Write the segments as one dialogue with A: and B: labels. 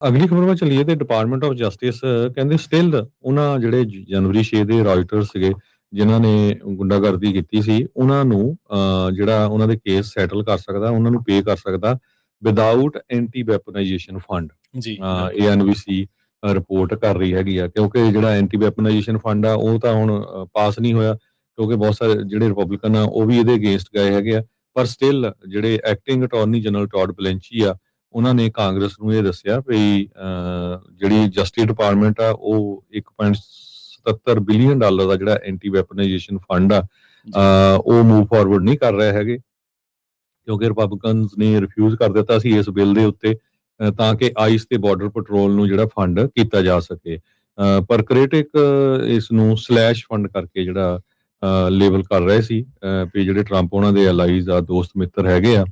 A: ਅਗਲੀ ਖਬਰ ਵੱਲ ਚੱਲੀਏ ਤੇ ਡਿਪਾਰਟਮੈਂਟ ਆਫ ਜਸਟਿਸ ਕਹਿੰਦੇ ਸਟਿਲ ਉਹਨਾਂ ਜਿਹੜੇ ਜਨਵਰੀ 6 ਦੇ ਰਾਇਟਰ ਸੀਗੇ ਜਿਨ੍ਹਾਂ ਨੇ ਗੁੰਡਾਗਰਦੀ ਕੀਤੀ ਸੀ ਉਹਨਾਂ ਨੂੰ ਜਿਹੜਾ ਉਹਨਾਂ ਦੇ ਕੇਸ ਸੈਟਲ ਕਰ ਸਕਦਾ, ਉਹਨਾਂ ਨੂੰ ਪੇ ਕਰ ਸਕਦਾ ਵਿਦਆਊਟ ਐਂਟੀ ਵੈਪਨਾਈਜੇਸ਼ਨ ਫੰਡ।
B: ਜੀ
A: ਇਹ ਐਨਬੀਸੀ ਰਿਪੋਰਟ ਕਰ ਰਹੀ ਹੈਗੀ ਆ ਕਿਉਂਕਿ ਜਿਹੜਾ ਐਂਟੀ ਵੈਪਨਾਈਜੇਸ਼ਨ ਫੰਡ ਆ ਉਹ ਤਾਂ ਹੁਣ ਪਾਸ ਨਹੀਂ ਹੋਇਆ ਕਿਉਂਕਿ ਬਹੁਤ ਸਾਰੇ ਜਿਹੜੇ ਰਿਪਬਲਿਕਨ ਆ ਉਹ ਵੀ ਇਹਦੇ ਅਗੇਂਸਟ ਗਏ ਹੈਗੇ ਆ, ਪਰ ਸਟਿਲ ਜਿਹੜੇ ਐਕਟਿੰਗ ਅਟਾਰਨੀ ਜਨਰਲ ਟੌਡ ਬਲੈਂਚੀ ਆ ਉਹਨਾਂ ਨੇ ਕਾਂਗਰਸ ਨੂੰ ਇਹ ਦੱਸਿਆ ਵੀ ਜਿਹੜੀ ਜਸਟਿਸ ਡਿਪਾਰਟਮੈਂਟ ਆ ਉਹ 1.77 ਬਿਲੀਅਨ ਡਾਲਰ ਦਾ ਜਿਹੜਾ ਐਂਟੀ ਵੈਪਨਾਈਜੇਸ਼ਨ ਫੰਡ ਆ ਉਹ ਮੂਵ ਫਾਰਵਰਡ ਨਹੀਂ ਕਰ ਰਹੇ ਹੈਗੇ ਕਿਉਂਕਿ ਰਿਪਬਲਿਕਨਸ ਨੇ ਰਿਫਿਊਜ਼ ਕਰ ਦਿੱਤਾ ਸੀ ਇਸ ਬਿੱਲ ਦੇ ਉੱਤੇ ਤਾਂ ਕਿ ਆਈਸ ਤੇ ਬਾਰਡਰ ਪੈਟਰੋਲ ਨੂੰ ਜਿਹੜਾ ਫੰਡ ਕੀਤਾ ਜਾ ਸਕੇ, ਪਰ ਕ੍ਰਿਟਿਕ ਇਸ ਨੂੰ ਸਲੈਸ਼ ਫੰਡ ਕਰਕੇ ਜਿਹੜਾ ਲੇਬਲ ਕਰ ਰਹੇ ਸੀ ਵੀ ਜਿਹੜੇ ਟਰੰਪ ਉਹਨਾਂ ਦੇ ਅਲਾਈਜ਼ ਆ, ਦੋਸਤ ਮਿੱਤਰ ਹੈਗੇ ਆ,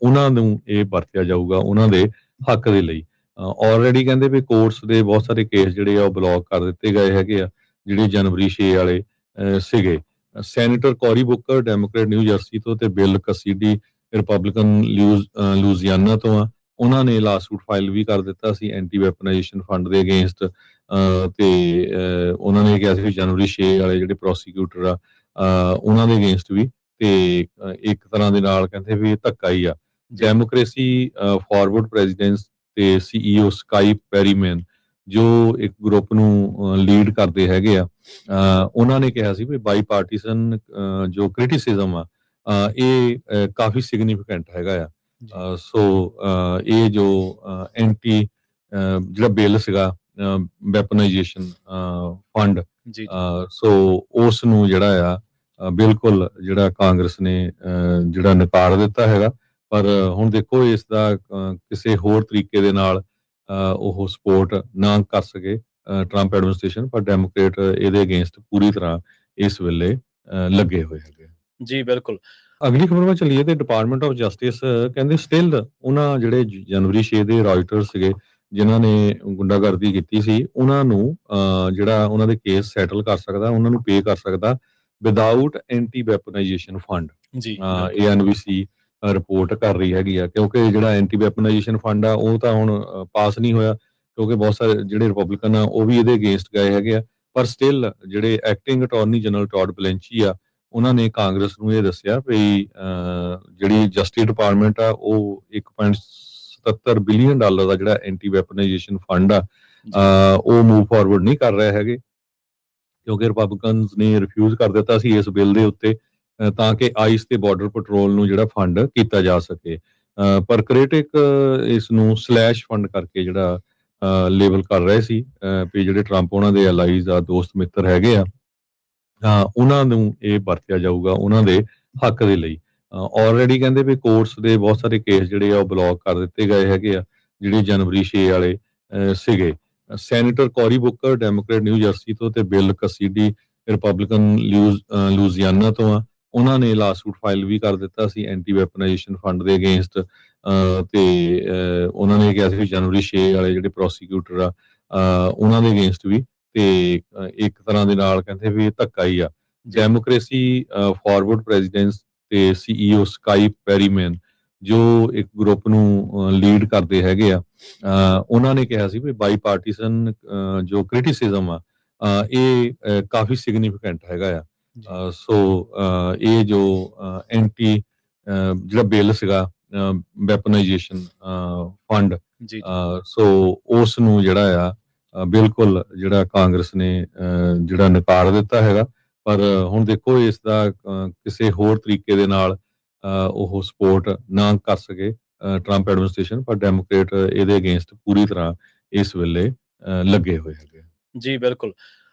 A: ਉਹਨਾਂ ਨੂੰ ਇਹ ਵਰਤਿਆ ਜਾਊਗਾ ਉਹਨਾਂ ਦੇ ਹੱਕ ਦੇ ਲਈ। ਆਲਰੇਡੀ ਕਹਿੰਦੇ ਵੀ ਕੋਰਟਸ ਦੇ ਬਹੁਤ ਸਾਰੇ ਕੇਸ ਜਿਹੜੇ ਆ ਉਹ ਬਲੌਕ ਕਰ ਦਿੱਤੇ ਗਏ ਹੈਗੇ ਆ ਜਿਹੜੇ ਜਨਵਰੀ 6 ਵਾਲੇ ਸੀਗੇ। ਸੈਨੇਟਰ ਕੋਰੀ ਬੁੱਕਰ ਡੈਮੋਕ੍ਰੇਟ ਨਿਊ ਜਰਸੀ ਤੋਂ ਤੇ ਬਿਲ ਕਸੀਡੀ ਰਿਪਬਲਿਕਨ ਲੂਜ਼ੀਆਨਾ ਤੋਂ ਆ, ਉਹਨਾਂ ਨੇ ਲਾਸੂਟ ਫਾਈਲ ਵੀ ਕਰ ਦਿੱਤਾ ਸੀ ਐਂਟੀ ਵੈਪਨਾਈਜੇਸ਼ਨ ਫੰਡ ਦੇ ਅਗੇਂਸਟ ਤੇ ਉਹਨਾਂ ਨੇ ਕਿਹਾ ਸੀ ਜਨਵਰੀ 6 ਵਾਲੇ ਜਿਹੜੇ ਪ੍ਰੋਸੀਕਿਊਟਰ ਆ ਉਹਨਾਂ ਦੇ ਅਗੇਂਸਟ ਵੀ ਤੇ ਇੱਕ ਤਰ੍ਹਾਂ ਦੇ ਨਾਲ ਕਹਿੰਦੇ ਵੀ ਇਹ ਧੱਕਾ ਹੀ ਆ। ਡੈਮੋਕ੍ਰੇਸੀ ਫਾਰਵਰਡ ਪ੍ਰੈਜ਼ੀਡੈਂਟ ਤੇ ਸੀਈਓ ਸਕਾਈ ਪੈਰੀਮੈਨ ਜੋ ਇੱਕ ਗਰੁੱਪ ਨੂੰ ਲੀਡ ਕਰਦੇ ਹੈਗੇ ਆ, ਉਹਨਾਂ ਨੇ ਕਿਹਾ ਸੀ ਵੀ ਬਾਈ ਪਾਰਟੀਸਨ ਜੋ ਕ੍ਰਿਟਿਸਿਜ਼ਮ ਆ ਇਹ ਕਾਫੀ ਸਿਗਨੀਫੀਕੈਂਟ ਹੈਗਾ ਆ। ਸੋ ਇਹ ਜੋ ਐਂਟੀ ਜਿਹੜਾ ਬਿੱਲ ਸੀਗਾ ਵੈਪਨਾਈਜੇਸ਼ਨ ਫੰਡ ਸੋ ਉਸ ਨੂੰ ਜਿਹੜਾ ਆ ਬਿਲਕੁਲ ਜਿਹੜਾ ਕਾਂਗਰਸ ਨੇ ਜਿਹੜਾ ਨਕਾਰ ਦਿੱਤਾ ਹੈਗਾ, ਪਰ ਹੁਣ ਦੇਖੋ ਇਸ ਦਾ ਕਿਸੇ ਹੋਰ ਤਰੀਕੇ ਦੇ ਨਾਲ ਉਹ ਸਪੋਰਟ ਨਾ ਕਰ ਸਕੇ ਟਰੰਪ ਐਡਮਿਨਿਸਟ੍ਰੇਸ਼ਨ, ਪਰ ਡੈਮੋਕ੍ਰੇਟ ਇਹਦੇ ਅਗੇਂਸਟ ਪੂਰੀ ਤਰ੍ਹਾਂ ਇਸ ਵੇਲੇ ਲੱਗੇ ਹੋਏ ਹੈਗੇ।
B: ਜੀ ਬਿਲਕੁਲ।
A: ਅਗਲੀ ਖਬਰ ਵੱਲ ਚੱਲੀਏ ਤੇ ਡਿਪਾਰਟਮੈਂਟ ਆਫ ਜਸਟਿਸ ਕਹਿੰਦੇ ਸਟਿਲ ਉਹਨਾਂ ਜਿਹੜੇ ਜਨਵਰੀ 6 ਦੇ ਰਾਇਟਰ ਸੀਗੇ ਜਿਨ੍ਹਾਂ ਨੇ ਗੁੰਡਾਗਰਦੀ ਕੀਤੀ ਸੀ ਉਹਨਾਂ ਨੂੰ ਜਿਹੜਾ ਉਹਨਾਂ ਦੇ ਕੇਸ ਸੈਟਲ ਕਰ ਸਕਦਾ, ਉਹਨਾਂ ਨੂੰ ਪੇ ਕਰ ਸਕਦਾ ਵਿਦਆਊਟ ਐਂਟੀ ਵੈਪਨਾਈਜੇਸ਼ਨ ਫੰਡ। ਇਹ ਐਨਬੀਸੀ ਰਿਪੋਰਟ ਕਰ ਰਹੀ ਹੈਗੀ ਆ ਕਿਉਂਕਿ ਜਿਹੜਾ ਐਂਟੀ ਵੈਪਨਾਈਜੇਸ਼ਨ ਫੰਡ ਆ ਉਹ ਤਾਂ ਹੁਣ ਪਾਸ ਨਹੀਂ ਹੋਇਆ ਕਿਉਂਕਿ ਬਹੁਤ ਸਾਰੇ ਜਿਹੜੇ ਰਿਪਬਲਿਕਨ ਆ ਉਹ ਵੀ ਇਹਦੇ ਅਗੇਂਸਟ ਗਏ ਹੈਗੇ ਆ, ਪਰ ਸਟਿਲ ਜਿਹੜੇ ਐਕਟਿੰਗ ਅਟਾਰਨੀ ਜਨਰਲ ਟੌਡ ਬਲੈਂਚੀ ਆ ਉਹਨਾਂ ਨੇ ਕਾਂਗਰਸ ਨੂੰ ਇਹ ਦੱਸਿਆ ਵੀ ਜਿਹੜੀ ਜਸਟਿਸ ਡਿਪਾਰਟਮੈਂਟ ਆ ਉਹ 1.77 ਬਿਲੀਅਨ ਡਾਲਰ ਦਾ ਜਿਹੜਾ ਐਂਟੀ ਵੈਪਨਾਈਜੇਸ਼ਨ ਫੰਡ ਆ ਉਹ ਮੂਵ ਫਾਰਵਰਡ ਨਹੀਂ ਕਰ ਰਹੇ ਹੈਗੇ ਕਿਉਂਕਿ ਰਿਪਬਲਿਕਨਸ ਨੇ ਰਿਫਿਊਜ਼ ਕਰ ਦਿੱਤਾ ਸੀ ਇਸ ਬਿੱਲ ਦੇ ਉੱਤੇ ਤਾਂ ਕਿ ਆਈਸ ਤੇ ਬਾਰਡਰ ਪੈਟਰੋਲ ਨੂੰ ਜਿਹੜਾ ਫੰਡ ਕੀਤਾ ਜਾ ਸਕੇ, ਪਰ ਕ੍ਰਿਟਿਕ ਇਸ ਨੂੰ ਸਲੈਸ਼ ਫੰਡ ਕਰਕੇ ਜਿਹੜਾ ਲੇਬਲ ਕਰ ਰਹੇ ਸੀ ਵੀ ਜਿਹੜੇ ਟਰੰਪ ਉਹਨਾਂ ਦੇ ਅਲਾਈਜ਼ ਆ, ਦੋਸਤ ਮਿੱਤਰ ਹੈਗੇ ਆ, ਉਹਨਾਂ ਨੂੰ ਇਹ ਵਰਤਿਆ ਜਾਊਗਾ ਉਹਨਾਂ ਦੇ ਹੱਕ ਦੇ ਲਈ। ਆਲਰੇਡੀ ਕਹਿੰਦੇ ਵੀ ਕੋਰਟਸ ਦੇ ਬਹੁਤ ਸਾਰੇ ਕੇਸ ਜਿਹੜੇ ਆ ਉਹ ਬਲੌਕ ਕਰ ਦਿੱਤੇ ਗਏ ਹੈਗੇ ਆ ਜਿਹੜੇ ਜਨਵਰੀ 6 ਵਾਲੇ ਸੀਗੇ। ਸੈਨੇਟਰ ਕੋਰੀ ਬੁੱਕਰ ਡੈਮੋਕ੍ਰੇਟ ਨਿਊ ਜਰਸੀ ਤੋਂ ਤੇ ਬਿਲ ਕਸੀਡੀ ਰਿਪਬਲਿਕਨ ਲੂਜ਼ੀਆਨਾ ਤੋਂ ਆ, ਉਹਨਾਂ ਨੇ ਲਾਸੂਟ ਫਾਈਲ ਵੀ ਕਰ ਦਿੱਤਾ ਸੀ ਐਂਟੀ ਵੈਪਨਾਈਜੇਸ਼ਨ ਫੰਡ ਦੇ ਅਗੇਂਸਟ ਤੇ ਉਹਨਾਂ ਨੇ ਕਿਹਾ ਸੀ ਜਨਵਰੀ 6 ਵਾਲੇ ਜਿਹੜੇ ਪ੍ਰੋਸੀਕਿਊਟਰ ਆ ਉਹਨਾਂ ਦੇ ਅਗੇਂਸਟ ਵੀ ਤੇ ਇੱਕ ਤਰ੍ਹਾਂ ਦੇ ਨਾਲ ਕਹਿੰਦੇ ਵੀ ਇਹ ਧੱਕਾ ਹੀ ਆ। ਡੈਮੋਕ੍ਰੇਸੀ ਫਾਰਵਰਡ ਪ੍ਰੈਜ਼ੀਡੈਂਟ ਤੇ ਸੀਈਓ ਸਕਾਈ ਪੈਰੀਮੈਨ ਜੋ ਇੱਕ ਗਰੁੱਪ ਨੂੰ ਲੀਡ ਕਰਦੇ ਹੈਗੇ ਆ, ਉਹਨਾਂ ਨੇ ਕਿਹਾ ਸੀ ਵੀ ਬਾਈ ਪਾਰਟੀਸਨ ਜੋ ਕ੍ਰਿਟਿਸਿਜ਼ਮ ਆ ਇਹ ਕਾਫੀ ਸਿਗਨੀਫੀਕੈਂਟ ਹੈਗਾ ਆ। ਸੋ ਇਹ ਜੋ ਐਂਟੀ ਜਿਹੜਾ ਬਿੱਲ ਸੀਗਾ ਵੈਪਨਾਈਜੇਸ਼ਨ ਫੰਡ ਸੋ ਉਸ ਨੂੰ ਜਿਹੜਾ ਆ ਬਿਲਕੁਲ ਜਿਹੜਾ ਕਾਂਗਰਸ ਨੇ ਜਿਹੜਾ ਨਕਾਰ ਦਿੱਤਾ ਹੈਗਾ, ਪਰ ਹੁਣ ਦੇਖੋ ਇਸ ਦਾ ਕਿਸੇ ਹੋਰ ਤਰੀਕੇ ਦੇ ਨਾਲ ਉਹ ਸਪੋਰਟ ਨਾ ਕਰ ਸਕੇ ਟਰੰਪ ਐਡਮਿਨਿਸਟ੍ਰੇਸ਼ਨ, ਪਰ ਡੈਮੋਕ੍ਰੇਟ ਇਹਦੇ ਅਗੇਂਸਟ ਪੂਰੀ ਤਰ੍ਹਾਂ ਇਸ ਵੇਲੇ ਲੱਗੇ ਹੋਏ ਹੈਗੇ।
B: ਜੀ ਬਿਲਕੁਲ।